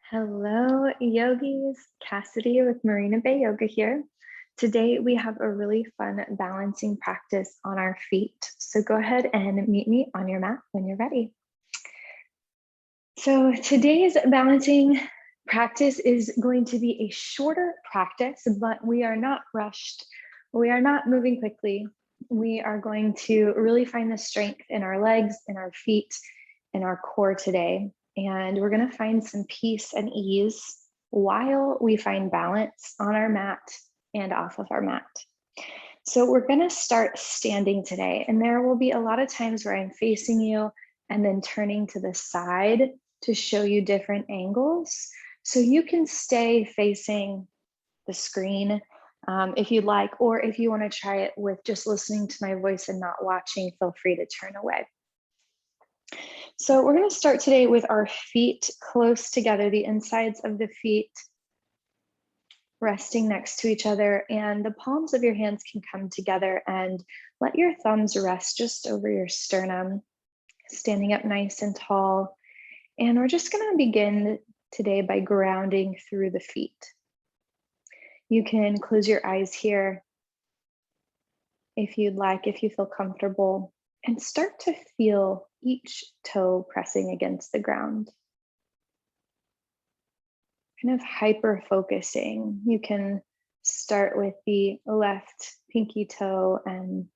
Hello, yogis. Cassidy with Marina Bay Yoga here. Today we have a really fun balancing practice on our feet. So go ahead and meet me on your mat when you're ready. So today's balancing practice is going to be a shorter practice, but we are not rushed. We are not moving quickly. We are going to really find the strength in our legs, in our feet, in our core today. And we're going to find some peace and ease while we find balance on our mat and off of our mat. So we're going to start standing today. And there will be a lot of times where I'm facing you and then turning to the side to show you different angles. So you can stay facing the screen if you'd like, or if you want to try it with just listening to my voice and not watching, feel free to turn away. So we're going to start today with our feet close together, the insides of the feet resting next to each other, and the palms of your hands can come together, and let your thumbs rest just over your sternum, standing up nice and tall. And we're just going to begin today by grounding through the feet. You can close your eyes here if you'd like, if you feel comfortable, and start to feel each toe pressing against the ground. Kind of hyper focusing. You can start with the left pinky toe and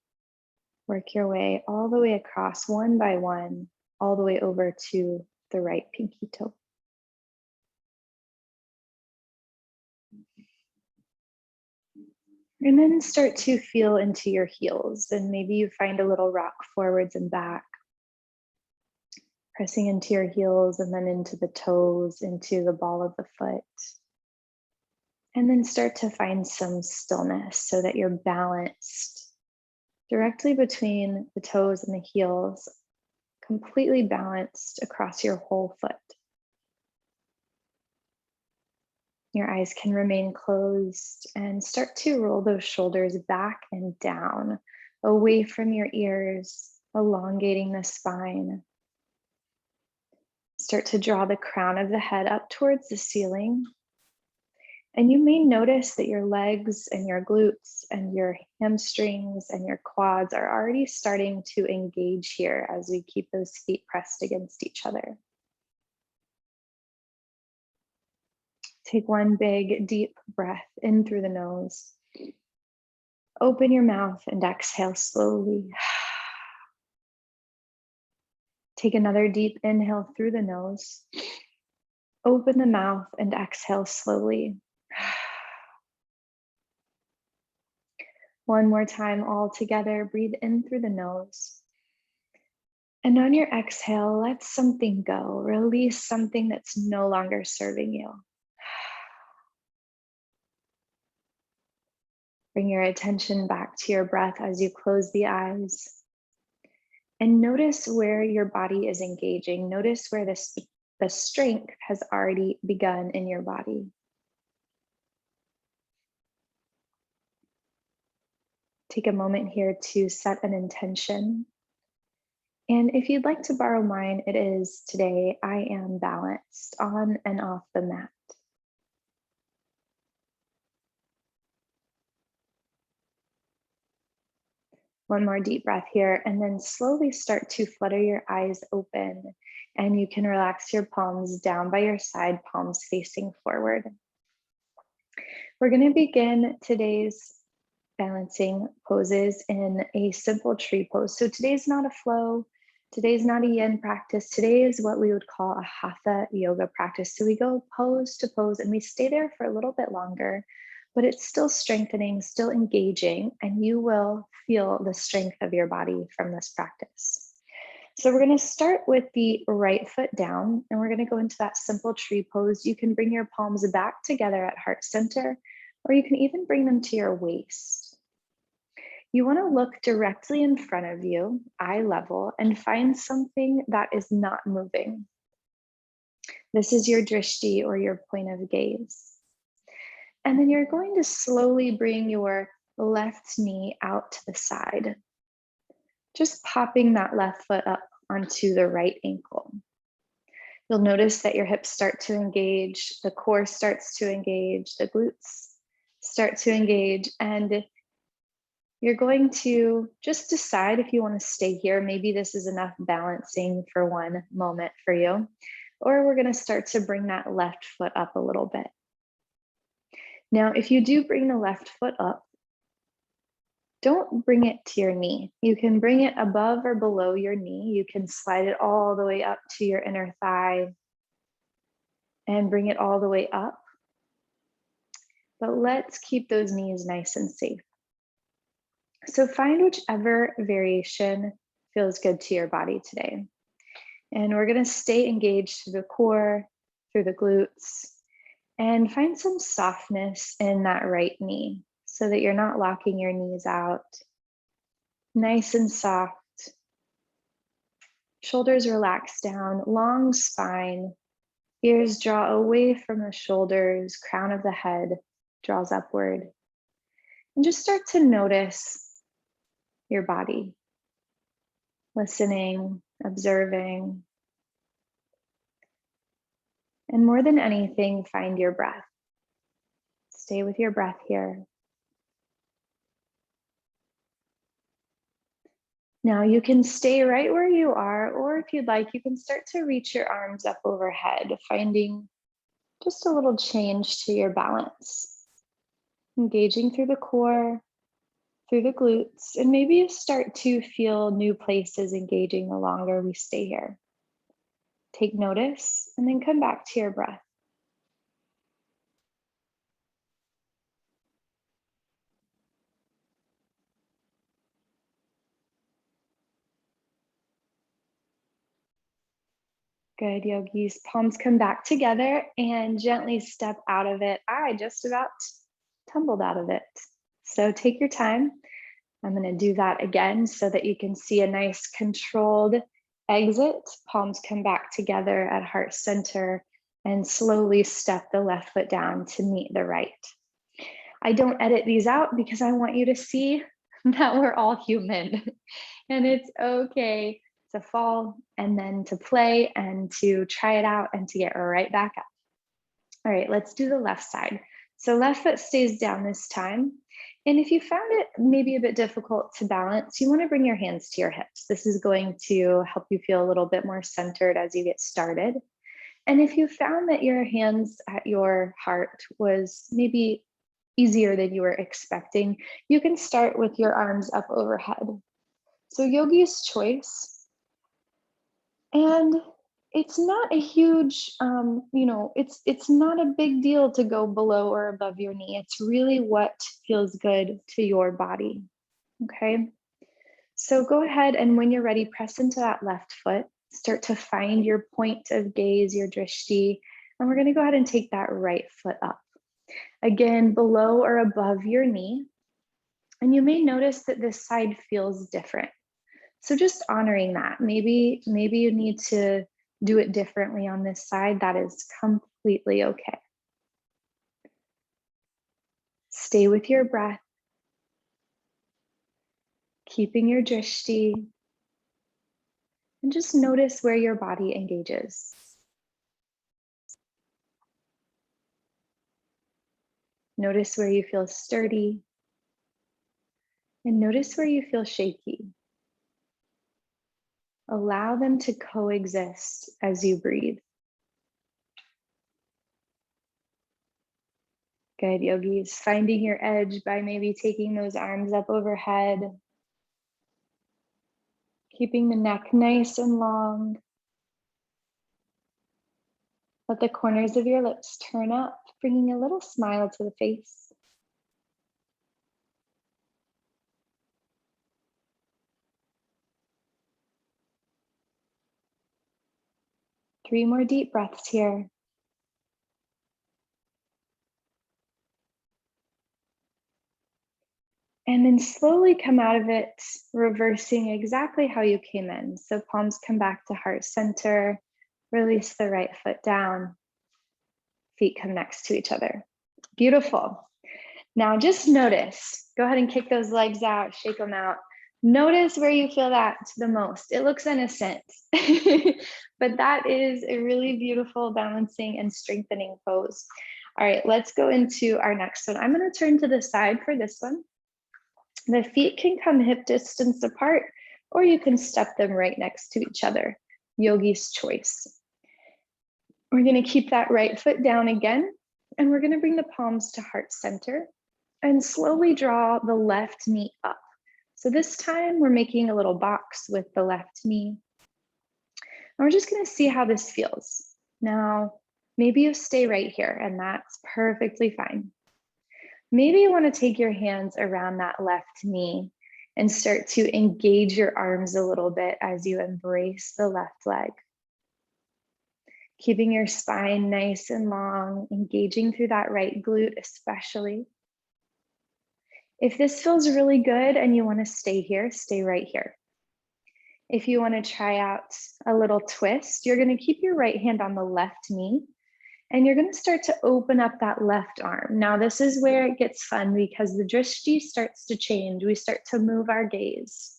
work your way all the way across one by one, all the way over to the right pinky toe. And then start to feel into your heels, and maybe you find a little rock forwards and back, pressing into your heels and then into the toes, into the ball of the foot. And then start to find some stillness so that you're balanced directly between the toes and the heels, completely balanced across your whole foot. Your eyes can remain closed, and start to roll those shoulders back and down, away from your ears, elongating the spine. Start to draw the crown of the head up towards the ceiling. And you may notice that your legs and your glutes and your hamstrings and your quads are already starting to engage here as we keep those feet pressed against each other. Take one big, deep breath in through the nose. Open your mouth and exhale slowly. Take another deep inhale through the nose. Open the mouth and exhale slowly. One more time all together. Breathe in through the nose. And on your exhale, let something go. Release something that's no longer serving you. Bring your attention back to your breath as you close the eyes. And notice where your body is engaging. Notice where the strength has already begun in your body. Take a moment here to set an intention. And if you'd like to borrow mine, it is today, I am balanced on and off the mat. One more deep breath here, and then slowly start to flutter your eyes open. And you can relax your palms down by your side, palms facing forward. We're going to begin today's balancing poses in a simple tree pose. So today's not a flow. Today's not a yin practice. Today is what we would call a Hatha yoga practice. So we go pose to pose and we stay there for a little bit longer, but it's still strengthening, still engaging, and you will feel the strength of your body from this practice. So we're going to start with the right foot down, and we're going to go into that simple tree pose. You can bring your palms back together at heart center, or you can even bring them to your waist. You want to look directly in front of you, eye level, and find something that is not moving. This is your drishti, or your point of gaze. And then you're going to slowly bring your left knee out to the side, just popping that left foot up onto the right ankle. You'll notice that your hips start to engage, the core starts to engage, the glutes start to engage, and you're going to just decide if you want to stay here. Maybe this is enough balancing for one moment for you, or we're going to start to bring that left foot up a little bit. Now, if you do bring the left foot up, don't bring it to your knee. You can bring it above or below your knee. You can slide it all the way up to your inner thigh and bring it all the way up. But let's keep those knees nice and safe. So find whichever variation feels good to your body today. And we're going to stay engaged through the core, through the glutes, and find some softness in that right knee so that you're not locking your knees out. Nice and soft. Shoulders relax down, long spine. Ears draw away from the shoulders, crown of the head draws upward. And just start to notice your body. Listening, observing. And more than anything, find your breath. Stay with your breath here. Now you can stay right where you are, or if you'd like, you can start to reach your arms up overhead, finding just a little change to your balance. Engaging through the core, through the glutes, and maybe you start to feel new places engaging the longer we stay here. Take notice and then come back to your breath. Good, yogis. Palms come back together and gently step out of it. I just about tumbled out of it. So take your time. I'm going to do that again so that you can see a nice controlled exit. Palms come back together at heart center and slowly step the left foot down to meet the right. I don't edit these out because I want you to see that we're all human and it's okay to fall and then to play and to try it out and to get right back up. All right, let's do the left side. So left foot stays down this time. And if you found it maybe a bit difficult to balance, you want to bring your hands to your hips. This is going to help you feel a little bit more centered as you get started. And if you found that your hands at your heart was maybe easier than you were expecting, you can start with your arms up overhead. So yogi's choice. And it's not a huge, it's not a big deal to go below or above your knee. It's really what feels good to your body, okay? So go ahead and when you're ready, press into that left foot. Start to find your point of gaze, your drishti, and we're gonna go ahead and take that right foot up. Again, below or above your knee. And you may notice that this side feels different. So just honoring that. Maybe you need to do it differently on this side. That is completely okay. Stay with your breath. Keeping your drishti. And just notice where your body engages. Notice where you feel sturdy. And notice where you feel shaky. Allow them to coexist as you breathe. Good, yogis. Finding your edge by maybe taking those arms up overhead. Keeping the neck nice and long. Let the corners of your lips turn up, bringing a little smile to the face. Three more deep breaths here. And then slowly come out of it, reversing exactly how you came in. So palms come back to heart center, release the right foot down, feet come next to each other. Beautiful. Now just notice, go ahead and kick those legs out, shake them out. Notice where you feel that the most. It looks innocent, but that is a really beautiful balancing and strengthening pose. All right, let's go into our next one. I'm going to turn to the side for this one. The feet can come hip distance apart, or you can step them right next to each other. Yogi's choice. We're going to keep that right foot down again, and we're going to bring the palms to heart center and slowly draw the left knee up. So this time we're making a little box with the left knee. And we're just going to see how this feels. Now, maybe you stay right here, and that's perfectly fine. Maybe you want to take your hands around that left knee and start to engage your arms a little bit as you embrace the left leg. Keeping your spine nice and long, engaging through that right glute especially. If this feels really good and you want to stay here, stay right here. If you want to try out a little twist, you're going to keep your right hand on the left knee and you're going to start to open up that left arm. Now, this is where it gets fun because the drishti starts to change. We start to move our gaze.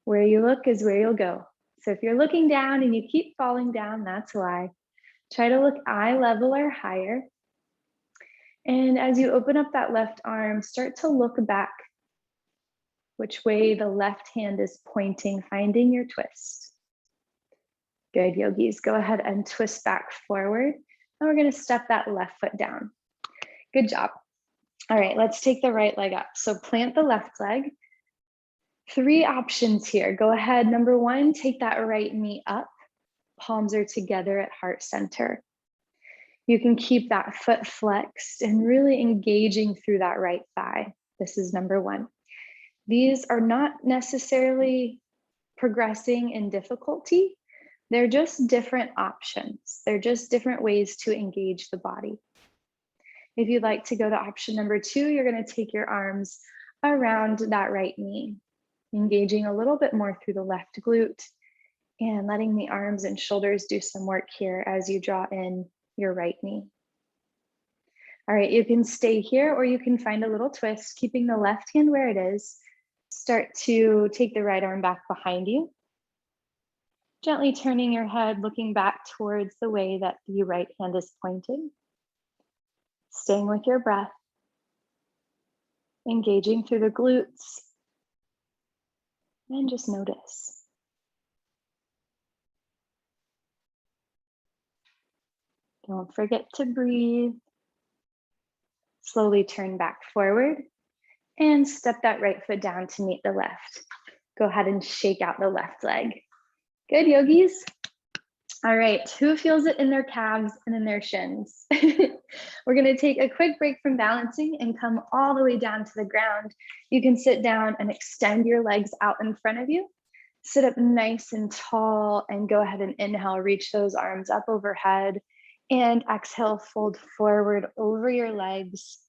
Where you look is where you'll go. So if you're looking down and you keep falling down, that's why. Try to look eye level or higher. And as you open up that left arm, start to look back which way the left hand is pointing, finding your twist. Good, yogis. Go ahead and twist back forward. And we're going to step that left foot down. Good job. All right, let's take the right leg up. So plant the left leg. 3 options here. Go ahead. Number 1, take that right knee up. Palms are together at heart center. You can keep that foot flexed and really engaging through that right thigh. This is number 1. These are not necessarily progressing in difficulty. They're just different options. They're just different ways to engage the body. If you'd like to go to option number 2, you're going to take your arms around that right knee, engaging a little bit more through the left glute and letting the arms and shoulders do some work here as you draw in your right knee. All right, you can stay here or you can find a little twist, keeping the left hand where it is. Start to take the right arm back behind you. Gently turning your head, looking back towards the way that the right hand is pointing. Staying with your breath. Engaging through the glutes. And just notice. Don't forget to breathe. Slowly turn back forward and step that right foot down to meet the left. Go ahead and shake out the left leg. Good, yogis. All right, who feels it in their calves and in their shins? We're gonna take a quick break from balancing and come all the way down to the ground. You can sit down and extend your legs out in front of you. Sit up nice and tall and go ahead and inhale, reach those arms up overhead and exhale, fold forward over your legs.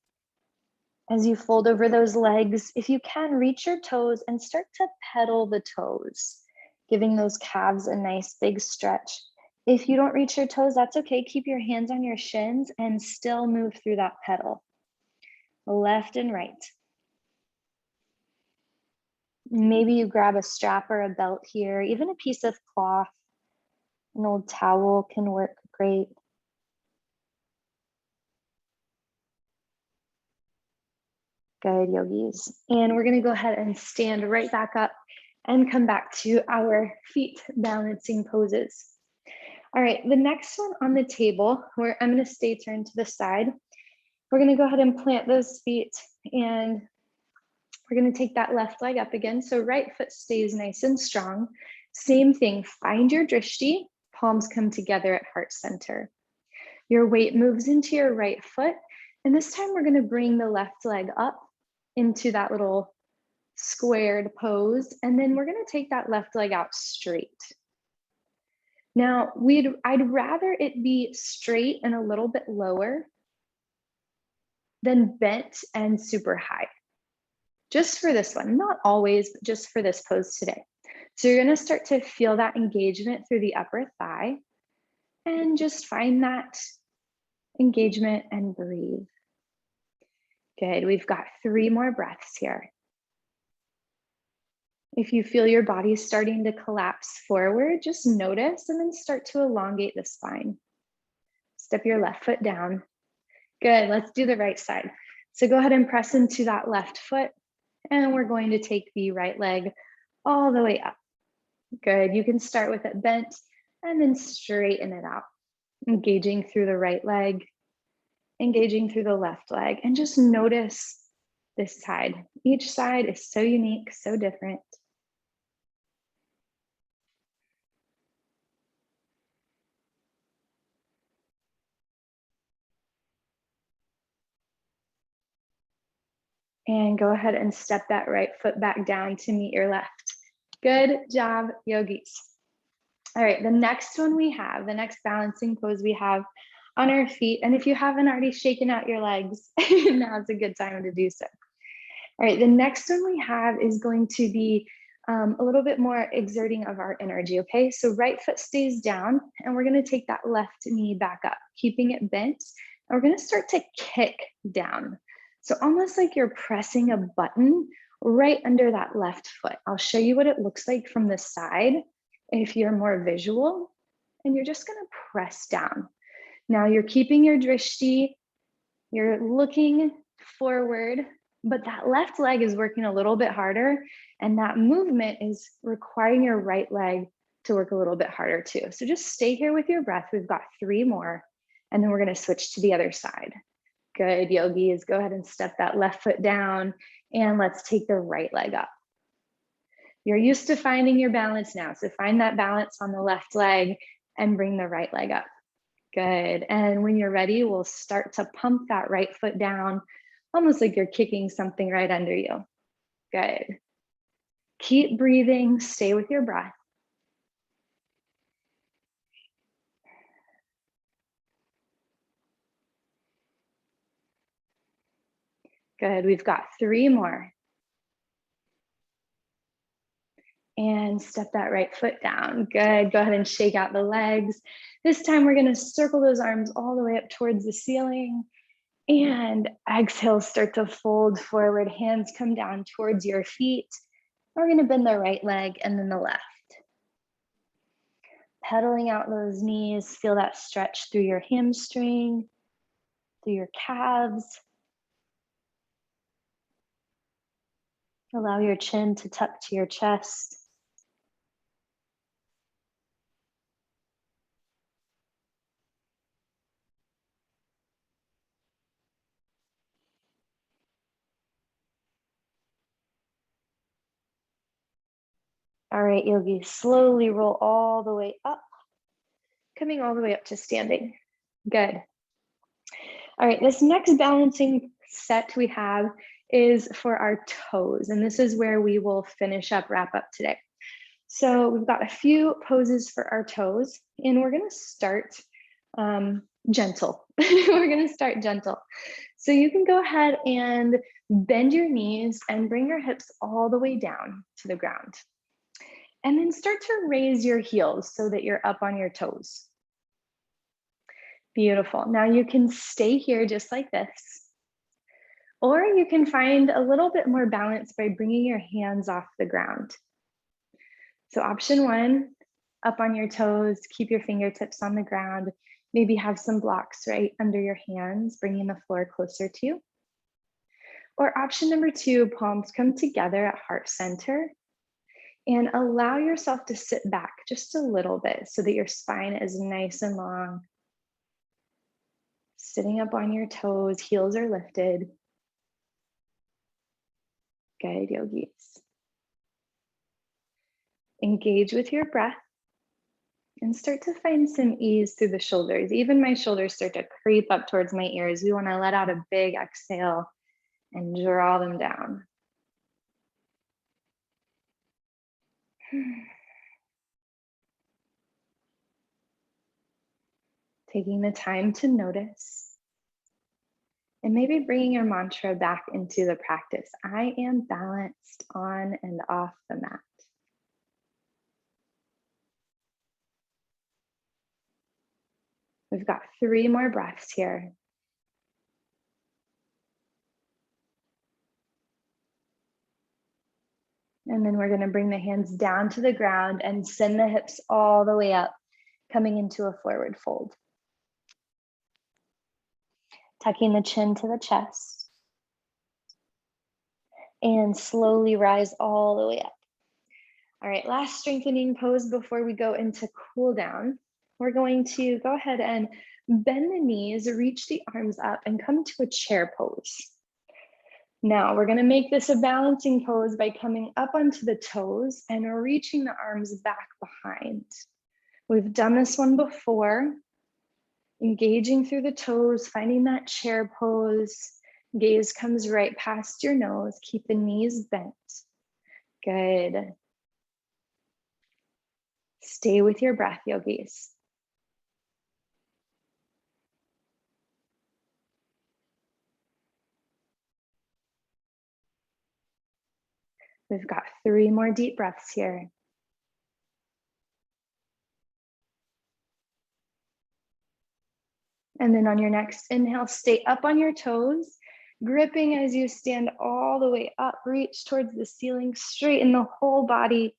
As you fold over those legs, if you can, reach your toes and start to pedal the toes, giving those calves a nice big stretch. If you don't reach your toes, that's okay. Keep your hands on your shins and still move through that pedal. Left and right. Maybe you grab a strap or a belt here, even a piece of cloth. An old towel can work great. Good, yogis. And we're going to go ahead and stand right back up and come back to our feet balancing poses. All right, the next one on the table, where I'm going to stay turned to the side. We're going to go ahead and plant those feet and we're going to take that left leg up again. So right foot stays nice and strong. Same thing, find your drishti, palms come together at heart center. Your weight moves into your right foot. And this time we're going to bring the left leg up into that little squared pose. And then we're going to take that left leg out straight. Now, I'd rather it be straight and a little bit lower than bent and super high. Just for this one, not always, but just for this pose today. So you're going to start to feel that engagement through the upper thigh and just find that engagement and breathe. Good, we've got 3 more breaths here. If you feel your body starting to collapse forward, just notice and then start to elongate the spine. Step your left foot down. Good, let's do the right side. So go ahead and press into that left foot, and we're going to take the right leg all the way up. Good, you can start with it bent and then straighten it out. Engaging through the right leg, engaging through the left leg, and just notice this side. Each side is so unique, so different. And go ahead and step that right foot back down to meet your left. Good job, yogis. All right, the next one we have, the next balancing pose we have on our feet. And if you haven't already shaken out your legs, now's a good time to do so. All right, the next one we have is going to be a little bit more exerting of our energy, okay? So right foot stays down, and we're gonna take that left knee back up, keeping it bent. And we're gonna start to kick down. So almost like you're pressing a button right under that left foot. I'll show you what it looks like from the side if you're more visual, and you're just gonna press down. Now you're keeping your drishti, you're looking forward, but that left leg is working a little bit harder, and that movement is requiring your right leg to work a little bit harder too. So just stay here with your breath. We've got 3 more, and then we're gonna switch to the other side. Good, yogis, go ahead and step that left foot down, and let's take the right leg up. You're used to finding your balance now, so find that balance on the left leg and bring the right leg up. Good, and when you're ready, we'll start to pump that right foot down, almost like you're kicking something right under you. Good. Keep breathing, stay with your breath. Good, we've got 3 more. And step that right foot down. Good, go ahead and shake out the legs. This time we're gonna circle those arms all the way up towards the ceiling. And exhale, start to fold forward. Hands come down towards your feet. We're gonna bend the right leg and then the left. Pedaling out those knees, feel that stretch through your hamstring, through your calves. Allow your chin to tuck to your chest. All right, yogis, slowly roll all the way up, coming all the way up to standing. Good. All right, this next balancing set we have is for our toes, and this is where we will finish up, wrap up today. So we've got a few poses for our toes, and we're gonna start gentle. We're gonna start gentle. So you can go ahead and bend your knees and bring your hips all the way down to the ground. And then start to raise your heels so that you're up on your toes. Beautiful. Now you can stay here just like this, or you can find a little bit more balance by bringing your hands off the ground. So option 1, up on your toes, keep your fingertips on the ground, maybe have some blocks right under your hands, bringing the floor closer to you. Or option number 2, palms come together at heart center, and allow yourself to sit back just a little bit so that your spine is nice and long. Sitting up on your toes, heels are lifted. Good, yogis. Engage with your breath and start to find some ease through the shoulders. Even my shoulders start to creep up towards my ears. We want to let out a big exhale and draw them down. Taking the time to notice. And maybe bringing your mantra back into the practice. I am balanced on and off the mat. We've got 3 more breaths here. And then we're going to bring the hands down to the ground and send the hips all the way up, coming into a forward fold. Tucking the chin to the chest. And slowly rise all the way up. All right, last strengthening pose before we go into cool down. We're going to go ahead and bend the knees, reach the arms up, and come to a chair pose. Now we're going to make this a balancing pose by coming up onto the toes and reaching the arms back behind. We've done this one before. Engaging through the toes, finding that chair pose. Gaze comes right past your nose. Keep the knees bent. Good. Stay with your breath, yogis. We've got 3 more deep breaths here. And then on your next inhale, stay up on your toes, gripping as you stand all the way up. Reach towards the ceiling, straighten the whole body.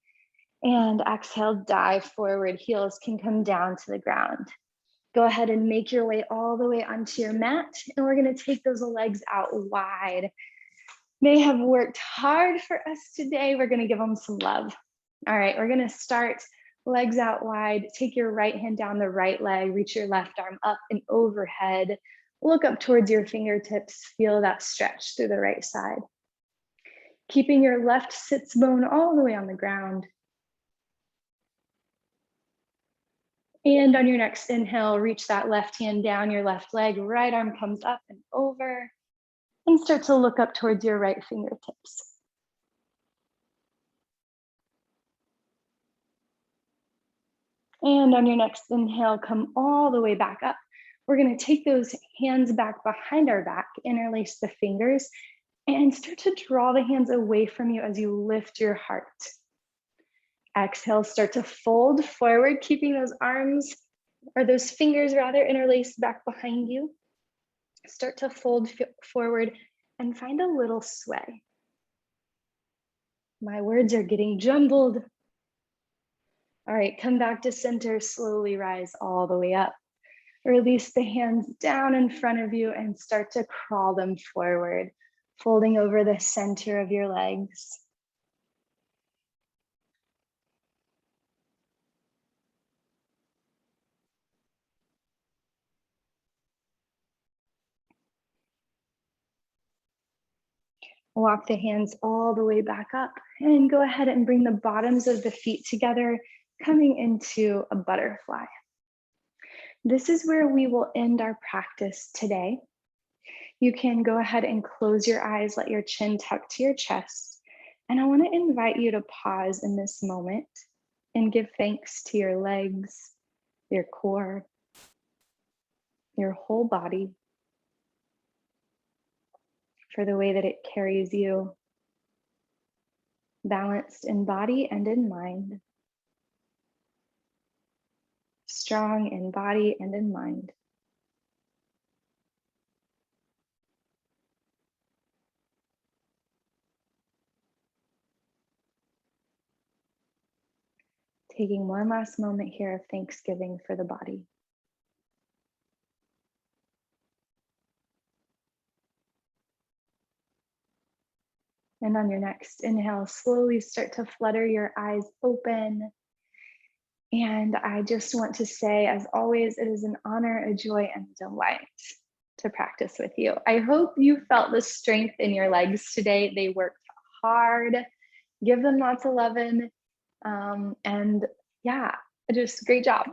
And exhale, dive forward. Heels can come down to the ground. Go ahead and make your way all the way onto your mat. And we're going to take those legs out wide. They have worked hard for us today. We're going to give them some love. All right, we're going to start legs out wide. Take your right hand down the right leg. Reach your left arm up and overhead. Look up towards your fingertips. Feel that stretch through the right side. Keeping your left sits bone all the way on the ground. And on your next inhale, reach that left hand down your left leg. Right arm comes up and over. And start to look up towards your right fingertips. And on your next inhale, come all the way back up. We're going to take those hands back behind our back, interlace the fingers, and start to draw the hands away from you as you lift your heart. Exhale, start to fold forward, keeping those arms, or those fingers rather, interlaced back behind you. Start to fold forward and find a little sway. My words are getting jumbled. All right, come back to center, slowly rise all the way up. Release the hands down in front of you and start to crawl them forward, folding over the center of your legs. Walk the hands all the way back up and go ahead and bring the bottoms of the feet together, coming into a butterfly. This is where we will end our practice today. You can go ahead and close your eyes, let your chin tuck to your chest. And I want to invite you to pause in this moment and give thanks to your legs, your core, your whole body, for the way that it carries you, balanced in body and in mind, strong in body and in mind. Taking one last moment here of thanksgiving for the body. And on your next inhale, slowly start to flutter your eyes open. And I just want to say, as always, it is an honor, a joy, and a delight to practice with you. I hope you felt the strength in your legs today. They worked hard. Give them lots of loving. And yeah, just great job.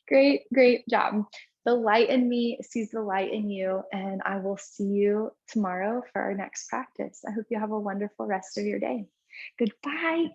Great job. The light in me sees the light in you, and I will see you tomorrow for our next practice. I hope you have a wonderful rest of your day. Goodbye.